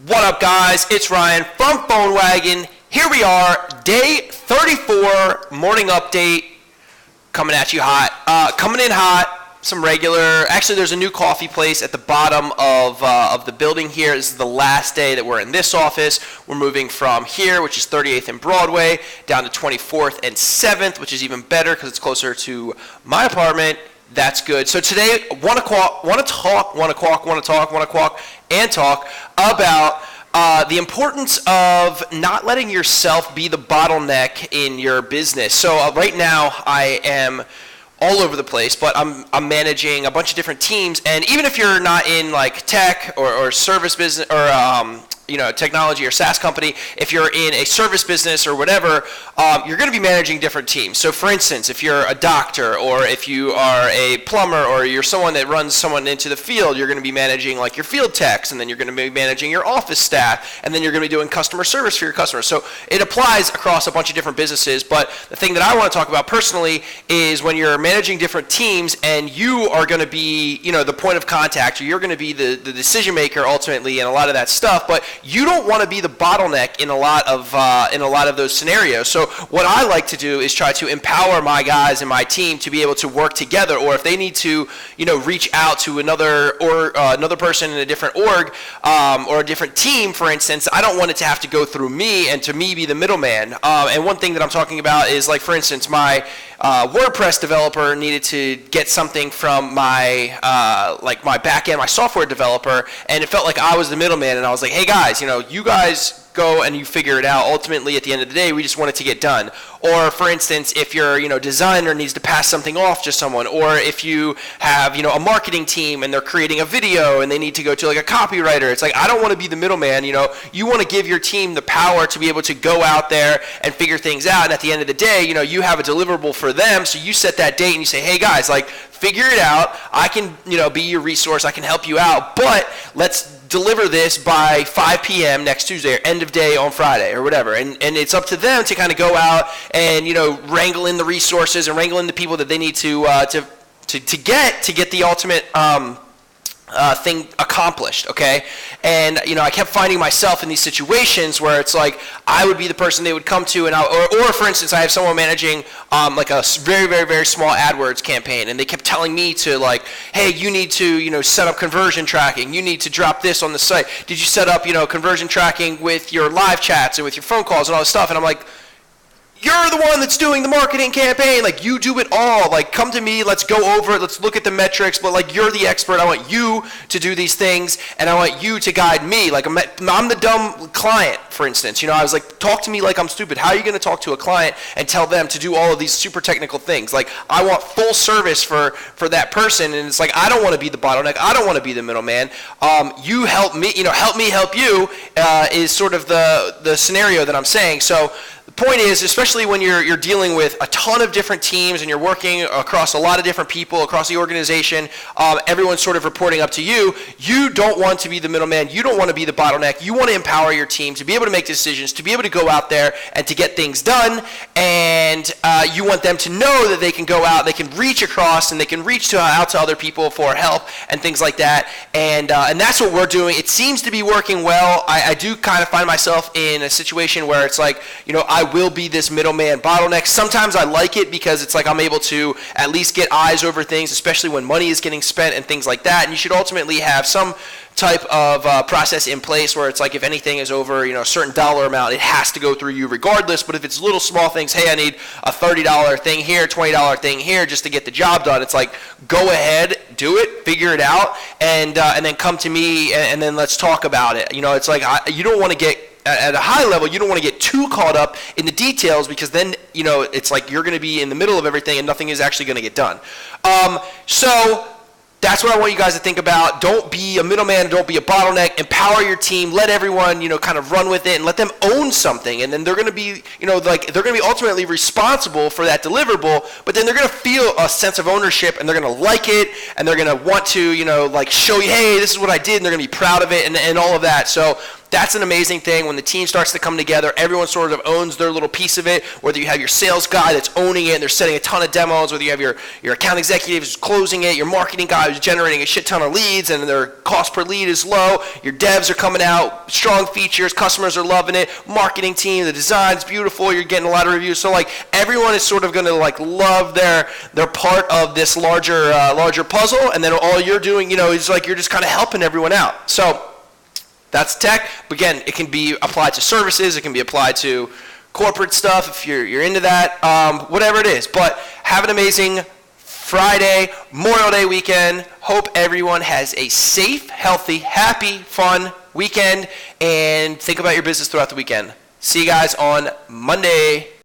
What up, guys? It's Ryan from PhoneWagon. Here we are, day 34, morning update, coming at you hot. Coming in hot, some regular, actually there's a new coffee place at the bottom of the building here. This is the last day that we're in this office. We're moving from here, which is 38th and Broadway, down to 24th and 7th, which is even better because it's closer to my apartment. That's good. So today, want to talk about the importance of not letting yourself be the bottleneck in your business. So right now, I am all over the place, but I'm managing a bunch of different teams. And even if you're not in like tech or service business or technology or SaaS company, if you're in a service business or whatever, you're going to be managing different teams. So for instance, if you're a doctor or if you are a plumber or you're someone that runs someone into the field, you're going to be managing like your field techs, and then you're going to be managing your office staff, and then you're going to be doing customer service for your customers. So it applies across a bunch of different businesses, but the thing that I want to talk about personally is when you're managing different teams and you are going to be, the point of contact, or you're going to be the decision maker ultimately in a lot of that stuff, but you don't want to be the bottleneck in a lot of those scenarios. So what I like to do is try to empower my guys and my team to be able to work together, or if they need to, reach out to another person in a different org or a different team, for instance, I don't want it to have to go through me and to me be the middleman. And one thing that I'm talking about is, like, for instance, my WordPress developer needed to get something from my my backend, my software developer, and it felt like I was the middleman. And I was like, hey guys, you guys go and you figure it out. Ultimately, at the end of the day, we just want it to get done. Or for instance, if your designer needs to pass something off to someone, or if you have a marketing team and they're creating a video and they need to go to like a copywriter, it's like, I don't want to be the middleman. You want to give your team the power to be able to go out there and figure things out. And at the end of the day, you have a deliverable for them. So you set that date and you say, hey guys, figure it out. I can be your resource. I can help you out, but let's deliver this by 5 p.m. next Tuesday, or end of day on Friday, or whatever. And it's up to them to kind of go out and wrangle in the resources and wrangle in the people that they need to get the ultimate thing accomplished, okay? And I kept finding myself in these situations where it's like I would be the person they would come to, and or for instance, I have someone managing like a very, very, very small AdWords campaign, and they kept telling me to hey, you need to set up conversion tracking. You need to drop this on the site. Did you set up conversion tracking with your live chats and with your phone calls and all this stuff? And I'm like, you're the one that's doing the marketing campaign. You do it all. Come to me. Let's go over it. Let's look at the metrics. But you're the expert. I want you to do these things, and I want you to guide me. I'm the dumb client, for instance. I was like, talk to me like I'm stupid. How are you going to talk to a client and tell them to do all of these super technical things? I want full service for that person, and it's like, I don't want to be the bottleneck. I don't want to be the middleman. You help me. Help me help you is sort of the scenario that I'm saying. So the point is, especially when you're dealing with a ton of different teams and you're working across a lot of different people across the organization, everyone's sort of reporting up to you, you don't want to be the middleman. You don't want to be the bottleneck. You want to empower your team to be able to make decisions, to be able to go out there and to get things done, and you want them to know that they can go out, they can reach across, and they can reach out to other people for help and things like that, and that's what we're doing. It seems to be working well. I do kind of find myself in a situation where it's like, I will be this middleman bottleneck. Sometimes I like it because it's like I'm able to at least get eyes over things, especially when money is getting spent and things like that. And you should ultimately have some type of process in place where it's like, if anything is over a certain dollar amount, it has to go through you regardless. But if it's little small things, hey, I need a $30 thing here, $20 thing here just to get the job done, it's like, go ahead, do it, figure it out, and then come to me, and then let's talk about it. It's like, you don't want to get at a high level, you don't want to get too caught up in the details, because then, it's like you're going to be in the middle of everything and nothing is actually going to get done. So that's what I want you guys to think about. Don't be a middleman. Don't be a bottleneck. Empower your team. Let everyone, kind of run with it, and let them own something. And then they're going to be, they're going to be ultimately responsible for that deliverable. But then they're going to feel a sense of ownership, and they're going to like it, and they're going to want to, show you, hey, this is what I did, and they're going to be proud of it, and all of that. So That's an amazing thing when the team starts to come together. Everyone sort of owns their little piece of it, whether you have your sales guy that's owning it and they're setting a ton of demos, whether you have your account executive who's closing it, your marketing guy who's generating a shit ton of leads and their cost per lead is low, your devs are coming out, strong features, customers are loving it, marketing team, the design's beautiful, you're getting a lot of reviews. So like everyone is sort of going to like love their part of this larger puzzle, and then all you're doing, is like you're just kind of helping everyone out. So that's tech. But again, it can be applied to services. It can be applied to corporate stuff if you're into that, whatever it is. But have an amazing Friday, Memorial Day weekend. Hope everyone has a safe, healthy, happy, fun weekend. And think about your business throughout the weekend. See you guys on Monday.